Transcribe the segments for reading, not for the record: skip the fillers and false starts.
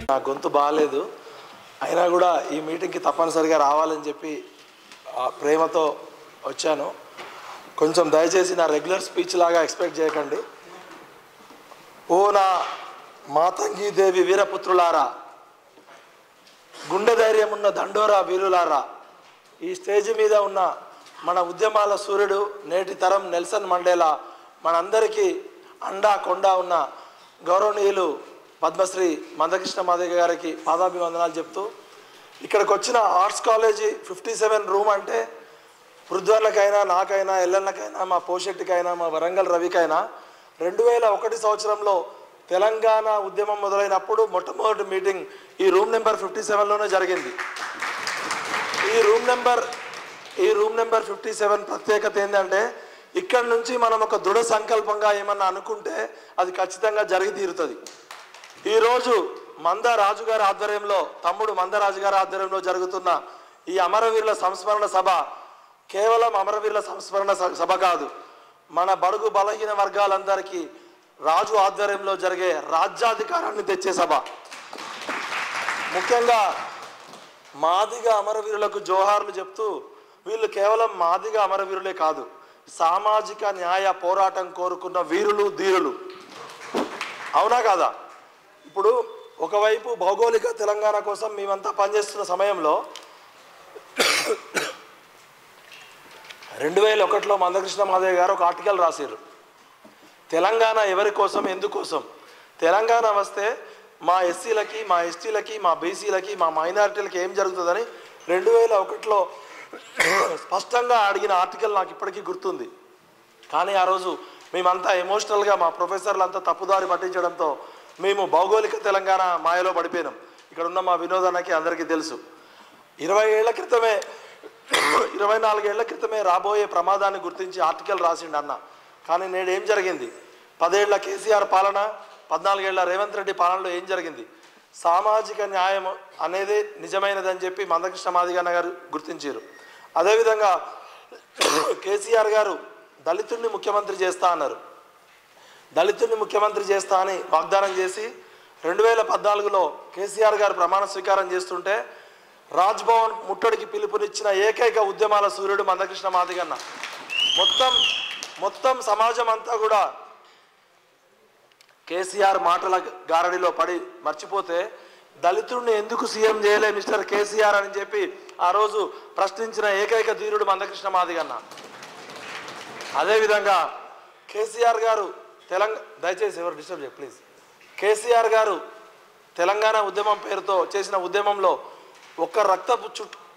నా గొంతు బాగాలేదు, అయినా కూడా ఈ మీటింగ్కి తప్పనిసరిగా రావాలని చెప్పి ప్రేమతో వచ్చాను. కొంచెం దయచేసి నా రెగ్యులర్ స్పీచ్ లాగా ఎక్స్పెక్ట్ చేయకండి. ఓ నా మాతంగీదేవి వీరపుత్రులారా, గుండె ధైర్యం ఉన్న దండోరా వీరులారా, ఈ స్టేజ్ మీద ఉన్న మన ఉద్యమాల సూర్యుడు, నేటి తరం నెల్సన్ మండేలా, మనందరికీ అండా కొండ ఉన్న గౌరవనీయులు పద్మశ్రీ మందకృష్ణ మాదిగ గారికి పాదాభివందనాలు చెప్తూ, ఇక్కడికి వచ్చిన ఆర్ట్స్ కాలేజీ 57 రూమ్ అంటే పృథ్వన్లకైనా, నాకైనా, ఎల్లన్నకైనా, మా పోషెట్టికైనా, మా వరంగల్ రవికైనా 2001 సంవత్సరంలో తెలంగాణ ఉద్యమం మొదలైనప్పుడు మొట్టమొదటి మీటింగ్ ఈ రూమ్ నెంబర్ 57లోనే జరిగింది. ఈ రూమ్ నెంబర్ 57 ప్రత్యేకత ఏంటంటే, ఇక్కడి నుంచి మనం ఒక దృఢ సంకల్పంగా ఏమన్నా అనుకుంటే అది ఖచ్చితంగా జరిగి తీరుతుంది. ఈరోజు మందరాజు గారి ఆధ్వర్యంలో, తమ్ముడు మందరాజు గారి ఆధ్వర్యంలో జరుగుతున్న ఈ అమరవీరుల సంస్మరణ సభ కేవలం అమరవీరుల సంస్మరణ సభ కాదు, మన బడుగు బలహీన వర్గాలందరికీ రాజు ఆధ్వర్యంలో జరిగే రాజ్యాధికారాన్ని తెచ్చే సభ. ముఖ్యంగా మాదిగ అమరవీరులకు జోహార్లు చెప్తూ, వీళ్ళు కేవలం మాదిగ అమరవీరులే కాదు, సామాజిక న్యాయ పోరాటం కోరుకున్న వీరులు, ధీరులు. అవునా కాదా? ఇప్పుడు ఒకవైపు భౌగోళిక తెలంగాణ కోసం మేమంతా పనిచేస్తున్న సమయంలో 2001లో మందకృష్ణ మాదిగ గారు ఒక ఆర్టికల్ రాశారు. తెలంగాణ ఎవరి కోసం, ఎందుకోసం? తెలంగాణ వస్తే మా ఎస్సీలకి, మా ఎస్టీలకి, మా బీసీలకి, మా మైనారిటీలకి ఏం జరుగుతుందని 2001లో స్పష్టంగా అడిగిన ఆర్టికల్ నాకు ఇప్పటికీ గుర్తుంది. కానీ ఆ రోజు మేమంతా ఎమోషనల్గా, మా ప్రొఫెసర్లు అంతా తప్పుదారి పట్టించడంతో మేము భౌగోళిక తెలంగాణ మాయలో పడిపోయినాం. ఇక్కడ ఉన్న మా వినోదానికి అందరికీ తెలుసు. 24 ఏళ్ల క్రితమే రాబోయే ప్రమాదాన్ని గుర్తించి ఆర్టికల్ రాసిండు అన్న. కానీ నేడు ఏం జరిగింది? 10 ఏళ్ల కేసీఆర్ పాలన, 14 ఏళ్ల రేవంత్ రెడ్డి పాలనలో ఏం జరిగింది? సామాజిక న్యాయం అనేది నిజమైనదని చెప్పి మందకృష్ణ మాదిగ గారు గుర్తించారు. అదేవిధంగా కేసీఆర్ గారు దళితుడిని ముఖ్యమంత్రి చేస్తా అన్నారు. దళితుడిని ముఖ్యమంత్రి చేస్తా అని వాగ్దానం చేసి 2014లో కేసీఆర్ గారు ప్రమాణ స్వీకారం చేస్తుంటే రాజ్భవన్ ముట్టడికి పిలుపునిచ్చిన ఏకైక ఉద్యమాల సూర్యుడు మందకృష్ణ మాదిగన్న. మొత్తం సమాజం అంతా కూడా కేసీఆర్ మాటల గారడిలో పడి మర్చిపోతే, దళితుడిని ఎందుకు సీఎం చేయలే మిస్టర్ కేసీఆర్ అని చెప్పి ఆ రోజు ప్రశ్నించిన ఏకైక ధీరుడు మందకృష్ణ మాదిగన్న. అదేవిధంగా కేసీఆర్ గారు దయచేసి ఎవరు డిస్టర్బ్ చేయ ప్లీజ్. కేసీఆర్ గారు తెలంగాణ ఉద్యమం పేరుతో చేసిన ఉద్యమంలో ఒక్క రక్తపు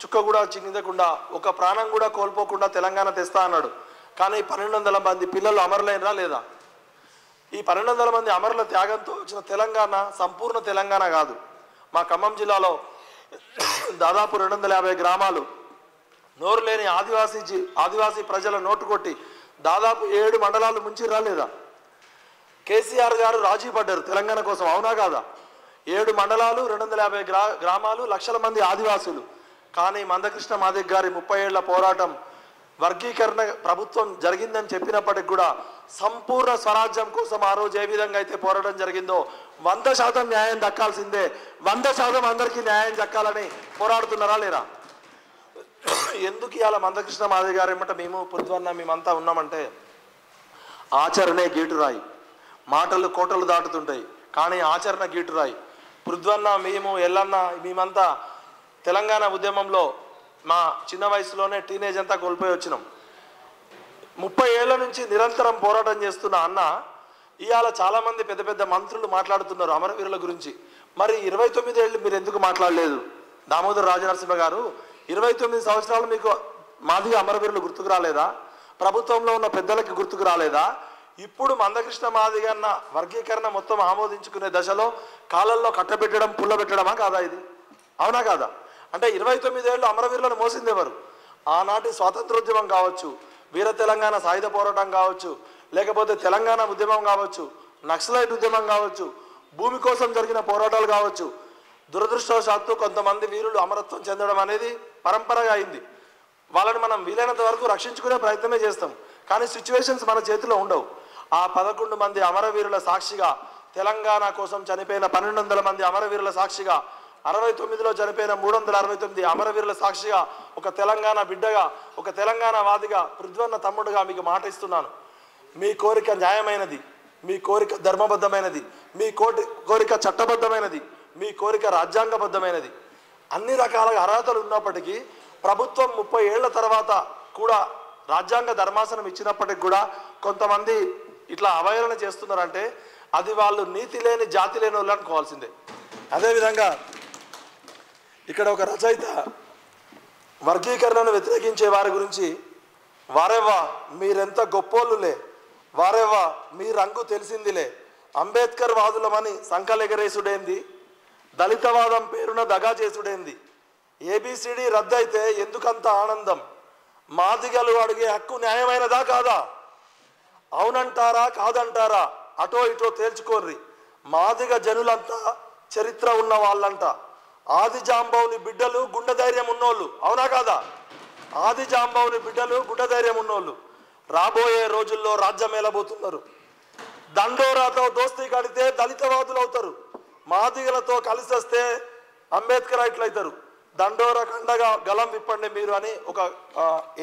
చుక్క కూడా చిందకుండా, ఒక ప్రాణం కూడా కోల్పోకుండా తెలంగాణ తెస్తా అన్నాడు. కానీ 1200 మంది పిల్లలు అమరులైనరా లేదా? ఈ 1200 మంది అమరుల త్యాగంతో వచ్చిన తెలంగాణ సంపూర్ణ తెలంగాణ కాదు. మా ఖమ్మం జిల్లాలో దాదాపు 250 గ్రామాలు నోరు లేని ఆదివాసీ ప్రజల నోటు కొట్టి దాదాపు 7 మండలాలు ముంచిరా లేదా? కేసీఆర్ గారు రాజీ పడ్డారు తెలంగాణ కోసం, అవునా కాదా? 7 మండలాలు, 250 గ్రామాలు, లక్షల మంది ఆదివాసులు. కానీ మందకృష్ణ మాదిగ గారి 30 ఏళ్ల పోరాటం, వర్గీకరణ ప్రభుత్వం జరిగిందని చెప్పినప్పటికి కూడా సంపూర్ణ స్వరాజ్యం కోసం ఆ రోజు ఏ విధంగా అయితే పోరాటం జరిగిందో 100% న్యాయం దక్కాల్సిందే, 100% అందరికీ న్యాయం దక్కాలని పోరాడుతున్నారా లేరా? ఎందుకు ఇవాళ మందకృష్ణ మాదిగ గారు ఏమంటే మేము పొద్దున్న మేమంతా ఉన్నామంటే, ఆచరణే గీటురాయి. మాటలు కోటలు దాటుతుంటాయి, కానీ ఆచరణ గీటురాయి. పృథ్వన్న, మేము, ఎల్లన్న, మేమంతా తెలంగాణ ఉద్యమంలో మా చిన్న వయసులోనే టీనేజ్ అంతా కోల్పోయి వచ్చినాం. 30 ఏళ్ల నుంచి నిరంతరం పోరాటం చేస్తున్న అన్న ఇవాళ చాలామంది పెద్ద పెద్ద మంత్రులు మాట్లాడుతున్నారు అమరవీరుల గురించి. మరి 29 ఏళ్ళు మీరు ఎందుకు మాట్లాడలేదు? దామోదర్ రాజనరసింహ గారు 29 సంవత్సరాలు మీకు మాదిగ అమరవీరులు గుర్తుకు రాలేదా? ప్రభుత్వంలో ఉన్న పెద్దలకి గుర్తుకు రాలేదా? ఇప్పుడు మందకృష్ణ మాదిగ అన్న వర్గీకరణ మొత్తం ఆమోదించుకునే దశలో కాలంలో కట్టబెట్టడం, పుల్లబెట్టడమా కాదా ఇది? అవునా కాదా? అంటే 29 ఏళ్ళు అమరవీరులను మోసింది ఎవరు? ఆనాటి స్వాతంత్రోద్యమం కావచ్చు, వీర తెలంగాణ సాయుధ పోరాటం కావచ్చు, లేకపోతే తెలంగాణ ఉద్యమం కావచ్చు, నక్సలైట్ ఉద్యమం కావచ్చు, భూమి కోసం జరిగిన పోరాటాలు కావచ్చు. దురదృష్టవశాత్తు కొంతమంది వీరులు అమరత్వం చెందడం అనేది పరంపరగా అయింది. వాళ్ళని మనం వీలైనంత వరకు రక్షించుకునే ప్రయత్నమే చేస్తాం, కానీ సిచ్యువేషన్స్ మన చేతిలో ఉండవు. ఆ 11 మంది అమరవీరుల సాక్షిగా తెలంగాణ కోసం చనిపోయిన 1200 మంది అమరవీరుల సాక్షిగా 69లో చనిపోయిన 369 అమరవీరుల సాక్షిగా ఒక తెలంగాణ బిడ్డగా ఒక తెలంగాణ వాదిగా పృథ్వన్న తమ్ముడుగా మీకు మాట ఇస్తున్నాను. మీ కోరిక న్యాయమైనది, మీ కోరిక ధర్మబద్ధమైనది, మీ కోరిక చట్టబద్ధమైనది, మీ కోరిక రాజ్యాంగబద్ధమైనది. అన్ని రకాల అర్హతలు ఉన్నప్పటికీ ప్రభుత్వం 30 ఏళ్ల తర్వాత కూడా రాజ్యాంగ ధర్మాసనం ఇచ్చినప్పటికి కూడా కొంతమంది ఇట్లా అవహేళన చేస్తున్నారంటే అది వాళ్ళు నీతి లేని జాతి లేని వాళ్ళు అనుకోవాల్సిందే. అదేవిధంగా ఇక్కడ ఒక రచయిత వర్గీకరణను వ్యతిరేకించే వారి గురించి వారేవా మీరెంత గొప్పోళ్ళులే, వారేవా మీ రంగు తెలిసిందిలే, అంబేద్కర్ వాదులమని సంకలెగరేసుడేంది, దళితవాదం పేరున దగా చేసుడేంది, ఏబిసిడి రద్దయితే ఎందుకంత ఆనందం, మాదిగలు అడిగే హక్కు న్యాయమైనదా కాదా, అవునంటారా కాదంటారా అటో ఇటో తేల్చుకోర్రి, మాదిగ జనులంతా చరిత్ర ఉన్న వాళ్ళంట, ఆది జాంబవుని బిడ్డలు గుండె ధైర్యం ఉన్నోళ్ళు, అవునా కాదా, ఆది జాంబవుని బిడ్డలు గుండె ధైర్యం ఉన్నోళ్ళు రాబోయే రోజుల్లో రాజ్యం ఏలబోతున్నారు. దండోరాతో దోస్తీ కడితే దళితవాదులు అవుతారు, మాదిగలతో కలిసి వస్తే అంబేద్కర్ అవుతారు, దండోర కండగా గలం విప్పండి మీరు అని ఒక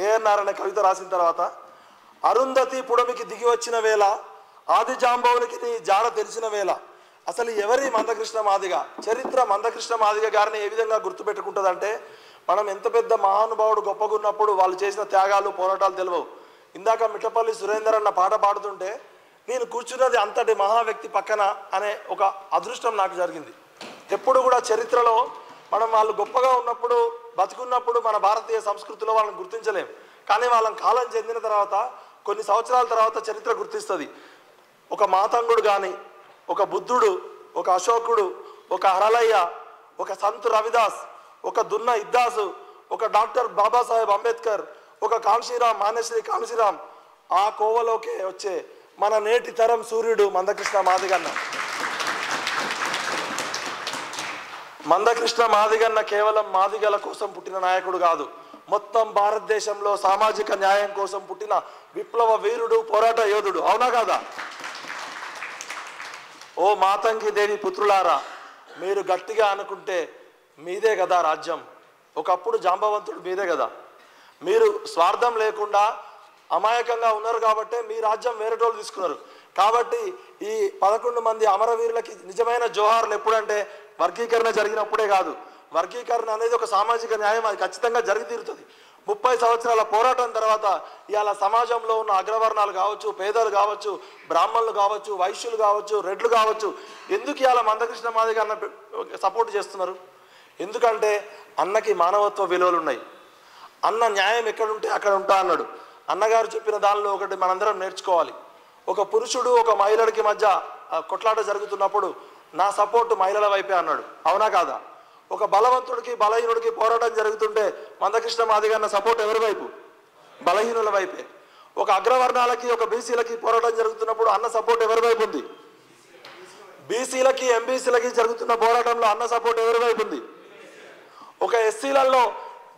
ఏఎన్ఆర్ అనే కవిత రాసిన తర్వాత అరుంధతి పుడమికి దిగి వచ్చిన వేళ ఆది జాంబవునికి నీ జాడ తెలిసిన వేళ. అసలు ఎవరి మందకృష్ణ మాదిగ చరిత్ర మందకృష్ణ మాదిగ గారిని ఏ విధంగా గుర్తుపెట్టుకుంటుందంటే మనం ఎంత పెద్ద మహానుభావుడు గొప్పగా ఉన్నప్పుడు వాళ్ళు చేసిన త్యాగాలు పోరాటాలు తెలియవు. ఇందాక మిఠపల్లి సురేందర్ అన్న పాట పాడుతుంటే నేను కూర్చున్నది అంతటి మహా వ్యక్తి పక్కన అనే ఒక అదృష్టం నాకు జరిగింది. ఎప్పుడు కూడా చరిత్రలో మనం వాళ్ళు గొప్పగా ఉన్నప్పుడు బతుకున్నప్పుడు మన భారతీయ సంస్కృతిలో వాళ్ళని గుర్తించలేం, కానీ వాళ్ళని కాలం చెందిన తర్వాత కొన్ని సంవత్సరాల తర్వాత చరిత్ర గుర్తిస్తుంది. ఒక మాతంగుడు కానీ, ఒక బుద్ధుడు, ఒక అశోకుడు, ఒక హరలయ్య, ఒక సంత్ రవిదాస్, ఒక దున్న ఇద్దాసు, ఒక డాక్టర్ బాబాసాహెబ్ అంబేద్కర్, ఒక కాంశీరామ్ మానేశ్రీ కాంశీరామ్, ఆ కోవలోకే వచ్చే మన నేటి తరం సూర్యుడు మందకృష్ణ మాదిగన్న. మందకృష్ణ మాదిగన్న కేవలం మాదిగల కోసం పుట్టిన నాయకుడు కాదు, మొత్తం భారతదేశంలో సామాజిక న్యాయం కోసం పుట్టిన విప్లవ వీరుడు, పోరాట యోధుడు, అవునా కాదా. ఓ మాతంగి దేవి పుత్రులారా, మీరు గట్టిగా అనుకుంటే మీదే కదా రాజ్యం, ఒకప్పుడు జాంబవంతుడు మీదే కదా, మీరు స్వార్థం లేకుండా అమాయకంగా ఉన్నారు కాబట్టి మీ రాజ్యం వేరేటోళ్ళు తీసుకున్నారు. కాబట్టి ఈ 11 మంది అమరవీరులకి నిజమైన జోహార్లు ఎప్పుడంటే వర్గీకరణ జరిగినప్పుడే కాదు. వర్గీకరణ అనేది ఒక సామాజిక న్యాయం, అది ఖచ్చితంగా జరిగి తీరుతుంది. 30 సంవత్సరాల పోరాటం తర్వాత ఇవాళ సమాజంలో ఉన్న అగ్రవర్ణాలు కావచ్చు, పేదలు కావచ్చు, బ్రాహ్మణులు కావచ్చు, వైశ్యులు కావచ్చు, రెడ్లు కావచ్చు, ఎందుకు ఇవాళ మందకృష్ణ మాదిగ అన్న సపోర్ట్ చేస్తున్నారు? ఎందుకంటే అన్నకి మానవత్వ విలువలు ఉన్నాయి. అన్న న్యాయం ఎక్కడుంటే అక్కడ ఉంటా అన్నాడు. అన్నగారు చెప్పిన దానిలో ఒకటి మనందరం నేర్చుకోవాలి. ఒక పురుషుడు ఒక మహిళడికి మధ్య కొట్లాట జరుగుతున్నప్పుడు నా సపోర్టు మహిళల వైపే అన్నాడు, అవునా కాదా. ఒక బలవంతుడికి బలహీనుడికి పోరాటం జరుగుతుంటే మందకృష్ణ మాదిగ అన్న సపోర్ట్ ఎవరి వైపు? బలహీనుల వైపే. ఒక అగ్రవర్ణాలకి ఒక బీసీలకి పోరాటం జరుగుతున్నప్పుడు అన్న సపోర్ట్ ఎవరి వైపు ఉంది? బీసీలకి ఎంబీసీలకి జరుగుతున్న పోరాటంలో అన్న సపోర్ట్ ఎవరి వైపు ఉంది? ఒక ఎస్సీలలో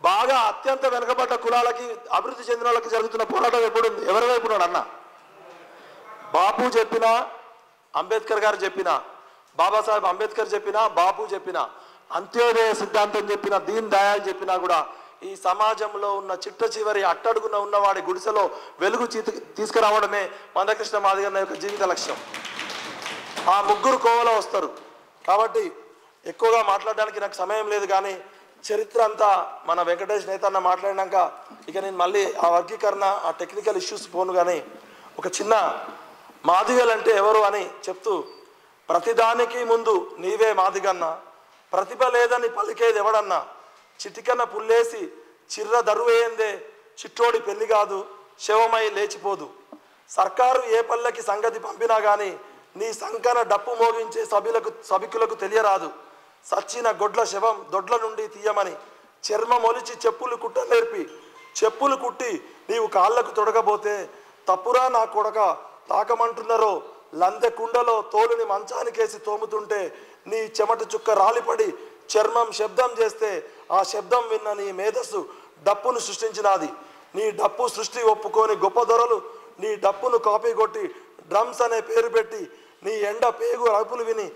బాగా అత్యంత వెనుకబడ్డ కులాలకి అభివృద్ధి చెందిన వాళ్ళకి జరుగుతున్న పోరాటం ఎప్పుడుంది? ఎవరి వైపు ఉన్నాడు అన్న? బాపు చెప్పినా, అంబేద్కర్ గారు చెప్పినా, బాబాసాహెబ్ అంబేద్కర్ చెప్పినా, బాపు చెప్పినా, అంత్యోదయ సిద్ధాంతం చెప్పిన, దీన్ దయాళ్ చెప్పినా కూడా ఈ సమాజంలో ఉన్న చిట్ట చివరి అట్టడుగున ఉన్నవాడి గుడిసెలో వెలుగు తీసుకురావడమే మందకృష్ణ మాదిగ యొక్క జీవిత లక్ష్యం. ఆ ముగ్గురు కోవలో వస్తారు. కాబట్టి ఎక్కువగా మాట్లాడడానికి నాకు సమయం లేదు, కానీ చరిత్ర అంతా మన వెంకటేష్ నేతన్న మాట్లాడినాక ఇక నేను మళ్ళీ ఆ వర్గీకరణ ఆ టెక్నికల్ ఇష్యూస్ పోను. కానీ ఒక చిన్న మాదిగలంటే ఎవరు అని చెప్తూ, ప్రతిదానికి ముందు నీవే మాదిగన్న, ప్రతిభ లేదని పలికేది ఎవడన్నా, చిటికన్న పుల్లేసి చిర్ర దరువేయందే చిట్టోడి పెళ్లి కాదు, శవమై లేచిపోదు, సర్కారు ఏ పల్లెకి సంగతి పంపినా కానీ నీ సంకన డప్పు మోగించే సభికులకు తెలియరాదు, సచ్చిన గొడ్ల శవం దొడ్ల నుండి తీయమని చర్మం ఒలిచి చెప్పులు కుట్ట నేర్పి చెప్పులు కుట్టి నీవు కాళ్ళకు తొడగబోతే తప్పురా నా కొడక తాకమంటున్నారో, లందె కుండలో తోలుని మంచానికేసి తోముతుంటే నీ చెమట చుక్క రాలిపడి చర్మం శబ్దం చేస్తే ఆ శబ్దం విన్న నీ మేధస్సు డప్పును సృష్టించినది. నీ డప్పు సృష్టి ఒప్పుకొని గొప్ప దొరలు నీ డప్పును కాపీ కొట్టి డ్రమ్స్ అనే పేరు పెట్టి నీ ఎండ పేగు అరుపులు విని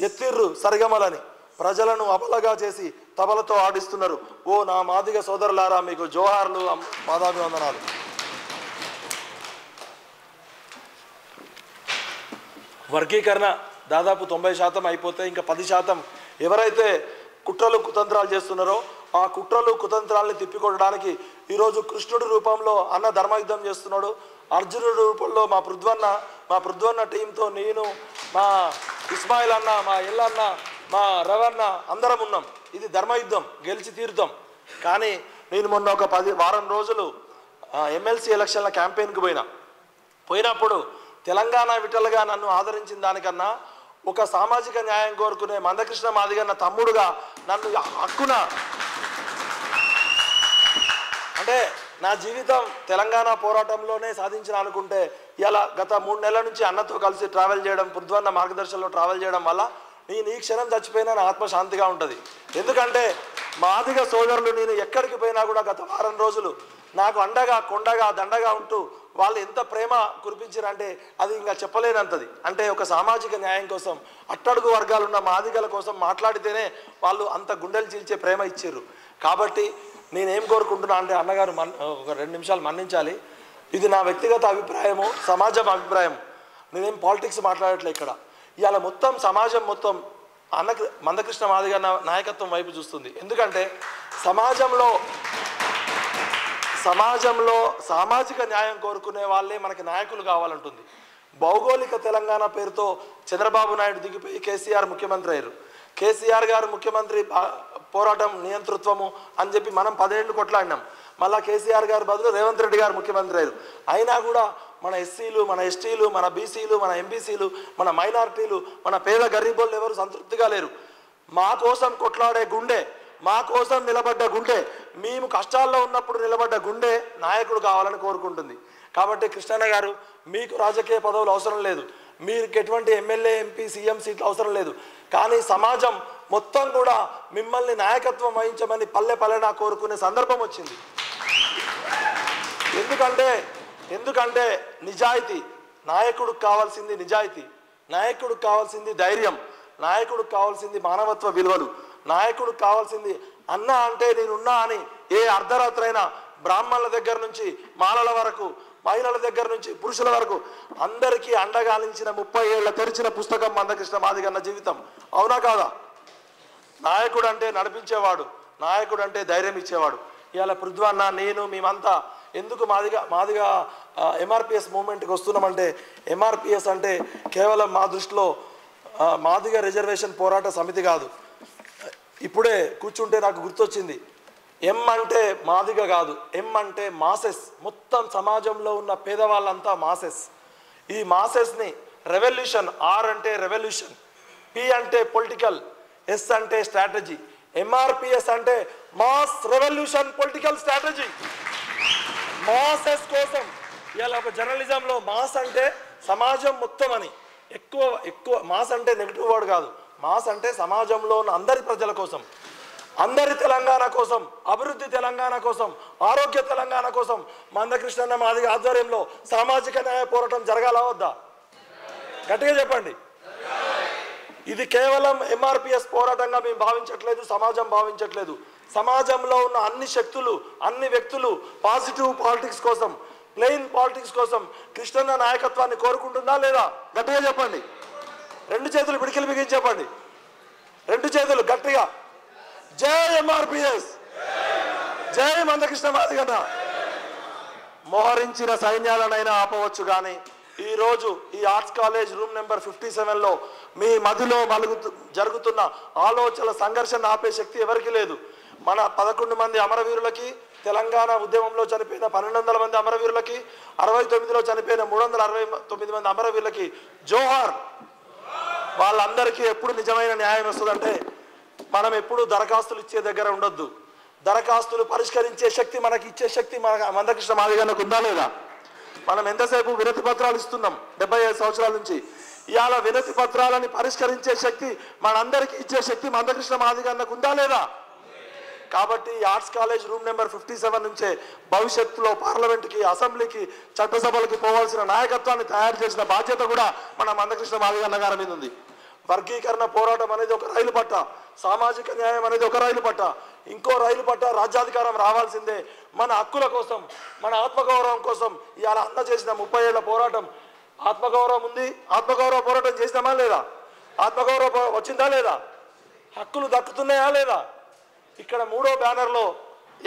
ఎత్తిర్రు సరిగమలని ప్రజలను అబలగా చేసి తబలతో ఆడిస్తున్నారు. ఓ నా మాదిగ సోదరులారా, మీకు జోహార్లు, పాదాభివందనాలు. వర్గీకరణ దాదాపు 90% అయిపోతే ఇంకా 10% ఎవరైతే కుట్రలు కుతంత్రాలు చేస్తున్నారో ఆ కుట్రలు కుతంత్రాలని తిప్పికొట్టడానికి ఈరోజు కృష్ణుడి రూపంలో అన్న ధర్మయుద్ధం చేస్తున్నాడు. అర్జునుడి రూపంలో మా పృథ్వన్న టీంతో నేను, మా ఇస్మాయిల్ అన్న, మా ఎల్లన్న, మా రవన్న అందరం ఉన్నాం. ఇది ధర్మయుద్ధం, గెలిచి తీరుతాం. కానీ నేను మొన్న ఒక వారం రోజులు ఎమ్మెల్సీ ఎలక్షన్ల క్యాంపెయిన్కి పోయినప్పుడు తెలంగాణ విటలుగా నన్ను ఆదరించిన దానికన్నా ఒక సామాజిక న్యాయం కోరుకునే మందకృష్ణ మాదిగన్న తమ్ముడుగా నన్ను హక్కున, అంటే నా జీవితం తెలంగాణ పోరాటంలోనే సాధించిన అనుకుంటే ఇలా గత 3 నెలల నుంచి అన్నతో కలిసి ట్రావెల్ చేయడం, పృథ్వన్న మార్గదర్శనంలో ట్రావెల్ చేయడం వల్ల నేను ఈ క్షణం చచ్చిపోయినా నా ఆత్మశాంతిగా ఉంటుంది. ఎందుకంటే మాదిగ సోదరులు నేను ఎక్కడికి పోయినా కూడా గత వారం రోజులు నాకు అండగా, కొండగా, దండగా ఉంటూ వాళ్ళు ఎంత ప్రేమ కురిపించారంటే అది ఇంకా చెప్పలేనంతది. అంటే ఒక సామాజిక న్యాయం కోసం, అట్టడుగు వర్గాలున్న మాదిగల కోసం మాట్లాడితేనే వాళ్ళు అంత గుండెలు చీల్చే ప్రేమ ఇచ్చారు. కాబట్టి నేనేం కోరుకుంటున్నా అంటే అన్నగారు ఒక 2 నిమిషాలు మన్నించాలి. ఇది నా వ్యక్తిగత అభిప్రాయము, సమాజం అభిప్రాయం. నేనేం పాలిటిక్స్ మాట్లాడట్లే ఇక్కడ. ఇవాళ మొత్తం సమాజం మొత్తం మందకృష్ణ మాదిగ నాయకత్వం వైపు చూస్తుంది. ఎందుకంటే సమాజంలో సామాజిక న్యాయం కోరుకునే వాళ్ళే మనకి నాయకులు కావాలంటుంది. భౌగోళిక తెలంగాణ పేరుతో చంద్రబాబు నాయుడు దిగిపోయి కేసీఆర్ ముఖ్యమంత్రి అయ్యారు. కేసీఆర్ గారు ముఖ్యమంత్రి పోరాటం నియంతృత్వము అని చెప్పి మనం 10 ఏళ్ళు కొట్లాడినాం. మళ్ళీ కేసీఆర్ గారు బదులు రేవంత్ రెడ్డి గారు ముఖ్యమంత్రి అయ్యారు. అయినా కూడా మన ఎస్సీలు, మన ఎస్టీలు, మన బీసీలు, మన ఎంబీసీలు, మన మైనారిటీలు, మన పేద గరీబోళ్ళు ఎవరు సంతృప్తిగా లేరు. మా కోసం కొట్లాడే గుండె, మా కోసం నిలబడ్డ గుండె, మేము కష్టాల్లో ఉన్నప్పుడు నిలబడ్డ గుండె నాయకుడు కావాలని కోరుకుంటుంది. కాబట్టి కృష్ణన్న గారు, మీకు రాజకీయ పదవులు అవసరం లేదు, మీకు ఎటువంటి ఎమ్మెల్యే, ఎంపీ, సీఎం సీట్లు అవసరం లేదు. కానీ సమాజం మొత్తం కూడా మిమ్మల్ని నాయకత్వం వహించమని పల్లెనా కోరుకునే సందర్భం వచ్చింది. ఎందుకంటే నిజాయితీ, నాయకుడికి కావాల్సింది నిజాయితీ, నాయకుడికి కావాల్సింది ధైర్యం, నాయకుడికి కావాల్సింది మానవత్వ విలువలు, నాయకుడికి కావాల్సింది అన్న అంటే నేనున్నా అని ఏ అర్ధరాత్రైనా బ్రాహ్మణుల దగ్గర నుంచి మాలల వరకు, మహిళల దగ్గర నుంచి పురుషుల వరకు అందరికీ అండగాలించిన 30 ఏళ్ల తెరిచిన పుస్తకం మందకృష్ణ మాదిగన్న జీవితం. అవునా కాదా? నాయకుడు అంటే నడిపించేవాడు, నాయకుడు అంటే ధైర్యం ఇచ్చేవాడు. ఇవాళ పృథ్వన్న, నేను, మేమంతా ఎందుకు మాదిగా ఎంఆర్పిఎస్ మూవ్మెంట్కి వస్తున్నామంటే, ఎంఆర్పిఎస్ అంటే కేవలం మా దృష్టిలో మాదిగ రిజర్వేషన్ పోరాట సమితి కాదు. ఇప్పుడే కూర్చుంటే నాకు గుర్తొచ్చింది, ఎం అంటే మాదిగ కాదు, ఎం అంటే మాసెస్. మొత్తం సమాజంలో ఉన్న పేదవాళ్ళంతా మాసెస్. ఈ మాసెస్ని రెవల్యూషన్, ఆర్ అంటే రెవల్యూషన్, పి అంటే పొలిటికల్, ఎస్ అంటే స్ట్రాటజీ, ఎంఆర్పిఎస్ అంటే mass revolution political strategy. Masses కోసం ఇవాళ ఒక జర్నలిజంలో మాస్ అంటే సమాజం మొత్తం అని, ఎక్కువ మాస్ అంటే నెగిటివ్ వర్డ్ కాదు. మాస్ అంటే సమాజంలో ఉన్న అందరి ప్రజల కోసం, అందరి తెలంగాణ కోసం, అభివృద్ధి తెలంగాణ కోసం, ఆరోగ్య తెలంగాణ కోసం మందకృష్ణన్న మాదిగ ఆధ్వర్యంలో సామాజిక న్యాయ పోరాటం జరగాలా వద్దా? గట్టిగా చెప్పండి. ఇది కేవలం ఎంఆర్పిఎస్ పోరాటంగా మేము భావించట్లేదు, సమాజం భావించట్లేదు. సమాజంలో ఉన్న అన్ని శక్తులు, అన్ని వ్యక్తులు పాజిటివ్ పాలిటిక్స్ కోసం, ప్లెయిన్ పాలిటిక్స్ కోసం కృష్ణన్న నాయకత్వాన్ని కోరుకుంటుందా లేదా? గట్టిగా చెప్పండి. 2 చేతులు పిడికిలు బిగించి చెప్పండి. 2 చేతులు గట్టిగా. జై ఎంఆర్పిఎస్, జై మందకృష్ణ మాదిగన్న. మోహరించిన సైన్యాలనైనా ఆపవచ్చు కానీ ఈరోజు ఈ ఆర్ట్స్ కాలేజ్ రూమ్ నెంబర్ 57లో మీ మధ్యలో జరుగుతున్న ఆలోచనల సంఘర్షణ ఆపే శక్తి ఎవరికి లేదు. మన 11 మంది అమరవీరులకి, తెలంగాణ ఉద్యమంలో చనిపోయిన 1200 మంది అమరవీరులకి, 69లో చనిపోయిన 369 మంది అమరవీరులకి జోహార్. వాళ్ళందరికీ ఎప్పుడు నిజమైన న్యాయం వస్తుందంటే మనం ఎప్పుడు దరఖాస్తులు ఇచ్చే దగ్గర ఉండొద్దు. దరఖాస్తులు పరిష్కరించే శక్తి, మనకి ఇచ్చే శక్తి మన మందకృష్ణ మాదిగన్నకు ఉందా లేదా? మనం ఎంతసేపు వినతి పత్రాలు ఇస్తున్నాం 75 సంవత్సరాల నుంచి. ఇవాళ వినతి పత్రాలని పరిష్కరించే శక్తి, మనందరికీ ఇచ్చే శక్తి మందకృష్ణ మాదిగన్నకు ఉందా లేదా? కాబట్టి ఆర్ట్స్ కాలేజ్ రూమ్ నెంబర్ 57 నుంచే భవిష్యత్తులో పార్లమెంట్కి, అసెంబ్లీకి, చట్టసభలకి పోవాల్సిన నాయకత్వాన్ని తయారు చేసిన బాధ్యత కూడా మన మందకృష్ణ మాదిగ అన్న గారి మీద ఉంది. వర్గీకరణ పోరాటం అనేది ఒక రైలు పట్ట, సామాజిక న్యాయం అనేది ఒక రైలు పట్ట, ఇంకో రైలు పట్ట రాజ్యాధికారం రావాల్సిందే. మన హక్కుల కోసం, మన ఆత్మగౌరవం కోసం ఇవాళ అన్న చేసిన 30 ఏళ్ల పోరాటం. ఆత్మగౌరవం ఉంది, ఆత్మగౌరవ పోరాటం చేసినామా లేదా? ఆత్మగౌరవం వచ్చిందా లేదా? హక్కులు దక్కుతున్నాయా లేదా? ఇక్కడ 3వ బ్యానర్లో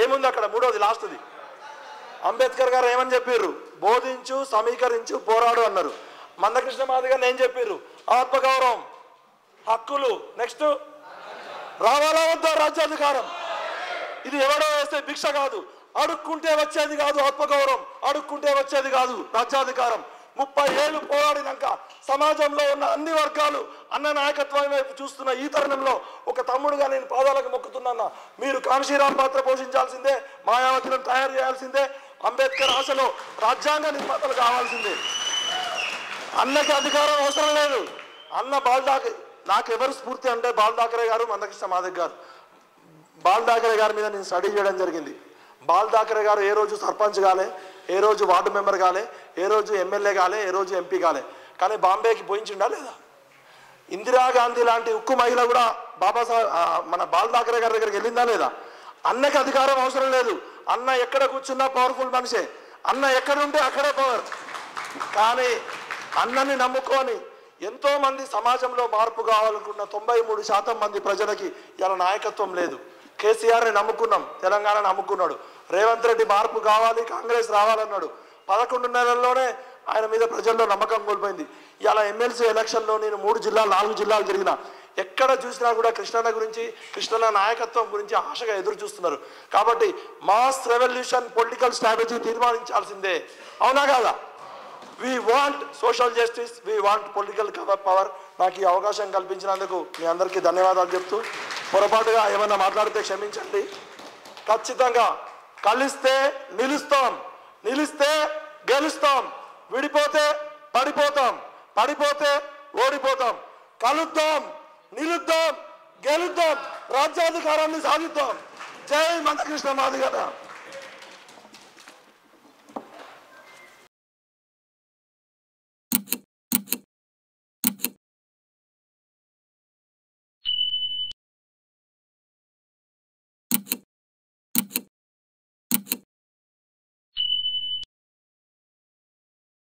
ఏముంది? అక్కడ 3వది లాస్ట్ది అంబేద్కర్ గారు ఏమని చెప్పారు? బోధించు, సమీకరించు, పోరాడు అన్నారు. మందకృష్ణ మాదిగ ఏం చెప్పారు? ఆత్మగౌరవం, హక్కులు, నెక్స్ట్ రావాలా వద్దా రాజ్యాధికారం. ఇది ఎవడో వేస్తే భిక్ష కాదు, అడుక్కుంటే వచ్చేది కాదు ఆత్మగౌరవం, అడుక్కుంటే వచ్చేది కాదు రాజ్యాధికారం. 30 ఏళ్ళు పోరాడినాక సమాజంలో ఉన్న అన్ని వర్గాలు అన్న నాయకత్వం వైపు చూస్తున్న ఈ తరుణంలో ఒక తమ్ముడుగా నేను పాదాలకు మొక్కుతున్నా. మీరు కాన్షీరామ్ పాత్ర పోషించాల్సిందే, మాయావతులను తయారు చేయాల్సిందే, అంబేద్కర్ ఆశలో రాజ్యాంగ నిర్మాతలు కావాల్సిందే. అన్నకి అధికారం అవసరం లేదు. అన్న నాకు ఎవరు స్ఫూర్తి అంటే బాల్దాకరే గారు, మందకృష్ణ మాదిగ గారు. బాల్దాకరే గారి మీద నేను స్టడీ చేయడం జరిగింది. బాల్దాకరే గారు ఏ రోజు సర్పంచ్ కాలే, ఏ రోజు వార్డు మెంబర్ కాలే, ఏ రోజు ఎమ్మెల్యే కాలే, ఏ రోజు ఎంపీ కాలే, కానీ బాంబేకి పోయించిండా లేదా? ఇందిరాగాంధీ లాంటి ఉక్కు మహిళ కూడా బాబాసాహెబ్ మన బాల్దాకరే గారి దగ్గరికి వెళ్ళిందా లేదా? అన్నకి అధికారం అవసరం లేదు. అన్న ఎక్కడ కూర్చున్నా పవర్ఫుల్ మనిషే, అన్న ఎక్కడ ఉంటే అక్కడే పవర్. కానీ అన్నని నమ్ముకొని ఎంతో మంది సమాజంలో మార్పు కావాలనుకున్న 93% మంది ప్రజలకి ఇలా నాయకత్వం లేదు. కేసీఆర్ని నమ్ముకున్నాం, తెలంగాణని నమ్ముకున్నాడు. రేవంత్ రెడ్డి మార్పు కావాలి, కాంగ్రెస్ రావాలన్నాడు. 11 నెలల్లోనే ఆయన మీద ప్రజల్లో నమ్మకం కోల్పోయింది. ఇలా ఎమ్మెల్సీ ఎలక్షన్లో నేను 3 జిల్లాలు 4 జిల్లాలు తిరిగిన, ఎక్కడ చూసినా కూడా కృష్ణన్న గురించి, కృష్ణన్న నాయకత్వం గురించి ఆశగా ఎదురు చూస్తున్నారు. కాబట్టి మాస్ రెవల్యూషన్ పొలిటికల్ స్ట్రాటజీ తీర్మానించాల్సిందే, అవునా కాదా? We want social justice, we want political power. నాకు ఈ అవకాశం కల్పించినందుకు మీ అందరికీ ధన్యవాదాలు చెప్తూ, పొరపాటుగా ఏమన్నా మాట్లాడితే క్షమించండి. ఖచ్చితంగా కలిస్తే నిలుస్తాం, నిలిస్తే గెలుస్తాం, విడిపోతే పడిపోతాం, పడిపోతే ఓడిపోతాం. కలుద్దాం, నిలుద్దాం, గెలుద్దాం, రాజ్యాధికారాన్ని సాధిద్దాం. జై మందకృష్ణ మాదిగ.